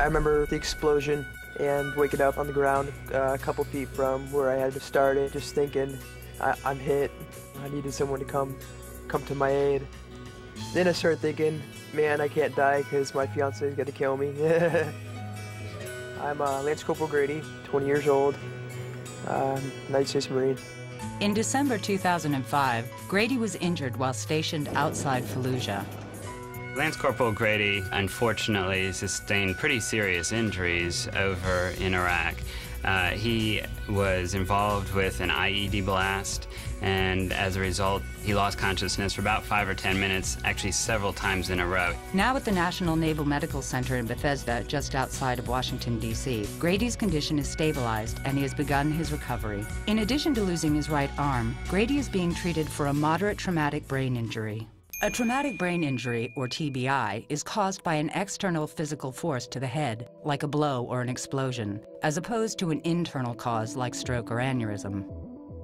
I remember the explosion and waking up on the ground a couple feet from where I had started, just thinking, I'm hit. I needed someone to come to my aid. Then I started thinking, man, I can't die because my fiance is going to kill me. I'm Lance Corporal Grady, 20 years old, United States Marine. In December 2005, Grady was injured while stationed outside Fallujah. Lance Corporal Grady, unfortunately, sustained pretty serious injuries over in Iraq. He was involved with an IED blast, and as a result, he lost consciousness for about 5 or 10 minutes, actually several times in a row. Now at the National Naval Medical Center in Bethesda, just outside of Washington, D.C., Grady's condition is stabilized and he has begun his recovery. In addition to losing his right arm, Grady is being treated for a moderate traumatic brain injury. A traumatic brain injury, or TBI, is caused by an external physical force to the head, like a blow or an explosion, as opposed to an internal cause like stroke or aneurysm.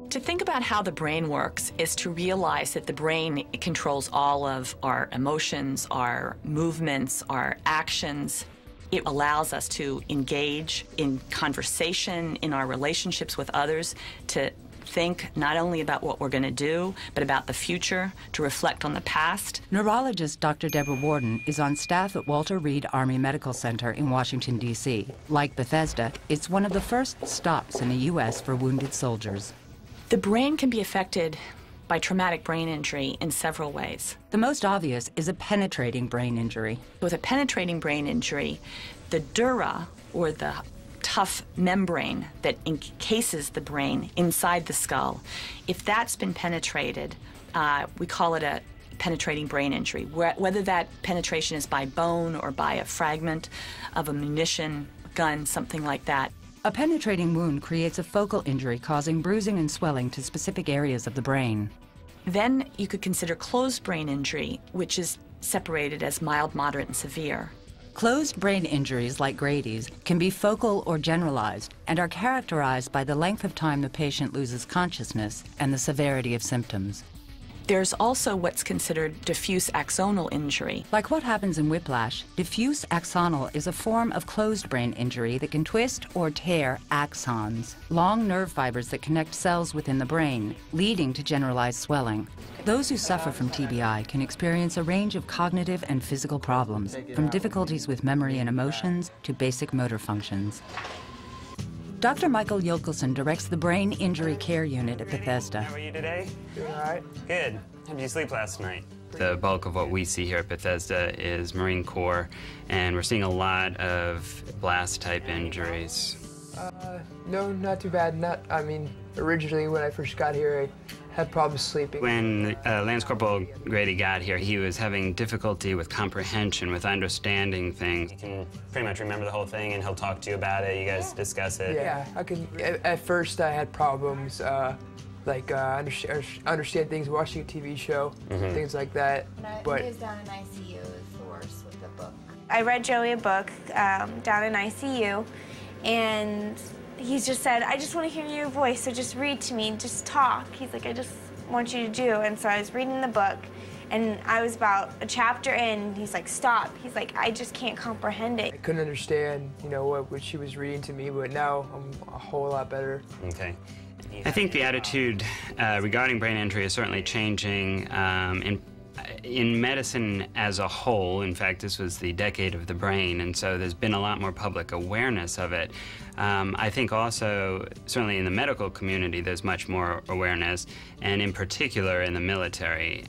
To think about how the brain works is to realize that the brain controls all of our emotions, our movements, our actions. It allows us to engage in conversation, in our relationships with others, to think not only about what we're going to do, but about the future, to reflect on the past. Neurologist Dr. Deborah Warden is on staff at Walter Reed Army Medical Center in Washington, D.C. Like Bethesda, it's one of the first stops in the U.S. for wounded soldiers. The brain can be affected by traumatic brain injury in several ways. The most obvious is a penetrating brain injury. With a penetrating brain injury, the dura, or the tough membrane that encases the brain inside the skull, if that's been penetrated, we call it a penetrating brain injury. Whether that penetration is by bone or by a fragment of a munition, gun, something like that. A penetrating wound creates a focal injury causing bruising and swelling to specific areas of the brain. Then you could consider closed brain injury, which is separated as mild, moderate, and severe. Closed brain injuries like Grady's can be focal or generalized and are characterized by the length of time the patient loses consciousness and the severity of symptoms. There's also what's considered diffuse axonal injury. Like what happens in whiplash, diffuse axonal is a form of closed brain injury that can twist or tear axons, long nerve fibers that connect cells within the brain, leading to generalized swelling. Those who suffer from TBI can experience a range of cognitive and physical problems, from difficulties with memory and emotions to basic motor functions. Dr. Michael Yolkelson directs the Brain Injury Care Unit at Bethesda. How are you today? Doing all right? Good. How did you sleep last night? The bulk of what we see here at Bethesda is Marine Corps, and we're seeing a lot of blast-type injuries. No, not too bad. Originally when I first got here, I had problems sleeping. When Lance Corporal Grady got here, he was having difficulty with comprehension, with understanding things. He can pretty much remember the whole thing, and he'll talk to you about it. You guys discuss it. Yeah, I can. At first, I had problems, understand things, watching a TV show, things like that. But he was down in ICU worse with the book. I read Joey a book down in ICU, and he just said, I just want to hear your voice, so just read to me, just talk. He's like, I just want you to do. And so I was reading the book, and I was about a chapter in, and he's like, stop. He's like, I just can't comprehend it. I couldn't understand, what she was reading to me, but now I'm a whole lot better. Okay. I think the attitude regarding brain injury is certainly changing in medicine as a whole. In fact, this was the decade of the brain, and so there's been a lot more public awareness of it. I think also, certainly in the medical community, there's much more awareness, and in particular in the military.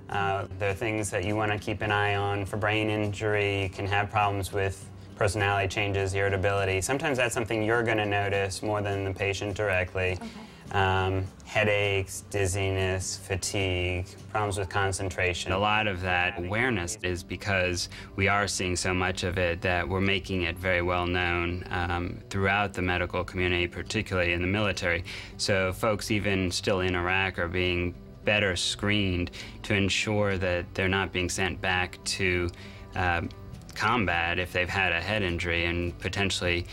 There are things that you want to keep an eye on for brain injury. You can have problems with personality changes, irritability. Sometimes that's something you're going to notice more than the patient directly. Okay. Headaches, dizziness, fatigue, problems with concentration. A lot of that awareness is because we are seeing so much of it that we're making it very well known throughout the medical community, particularly in the military. So folks even still in Iraq are being better screened to ensure that they're not being sent back to combat if they've had a head injury and potentially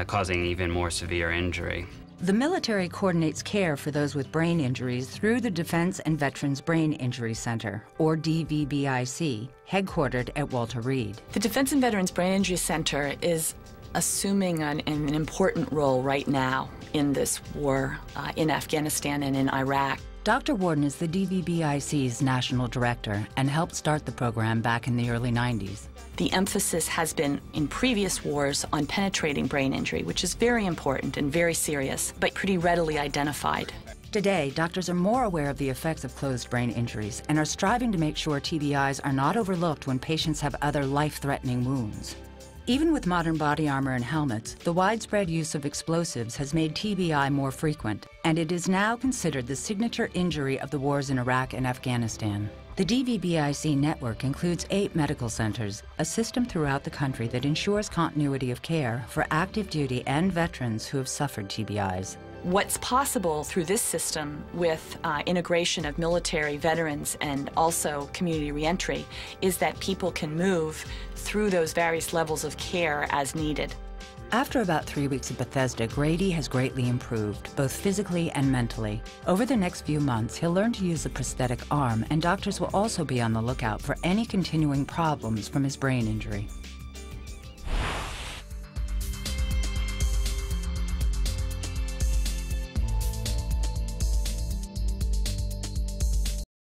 causing even more severe injury. The military coordinates care for those with brain injuries through the Defense and Veterans Brain Injury Center, or DVBIC, headquartered at Walter Reed. The Defense and Veterans Brain Injury Center is assuming an important role right now in this war in Afghanistan and in Iraq. Dr. Warden is the DVBIC's national director and helped start the program back in the early 90s. The emphasis has been in previous wars on penetrating brain injury, which is very important and very serious, but pretty readily identified. Today, doctors are more aware of the effects of closed brain injuries and are striving to make sure TBIs are not overlooked when patients have other life-threatening wounds. Even with modern body armor and helmets, the widespread use of explosives has made TBI more frequent, and it is now considered the signature injury of the wars in Iraq and Afghanistan. The DVBIC network includes 8 medical centers, a system throughout the country that ensures continuity of care for active duty and veterans who have suffered TBIs. What's possible through this system with integration of military veterans and also community reentry is that people can move through those various levels of care as needed. After about 3 weeks at Bethesda, Grady has greatly improved, both physically and mentally. Over the next few months, he'll learn to use a prosthetic arm, and doctors will also be on the lookout for any continuing problems from his brain injury.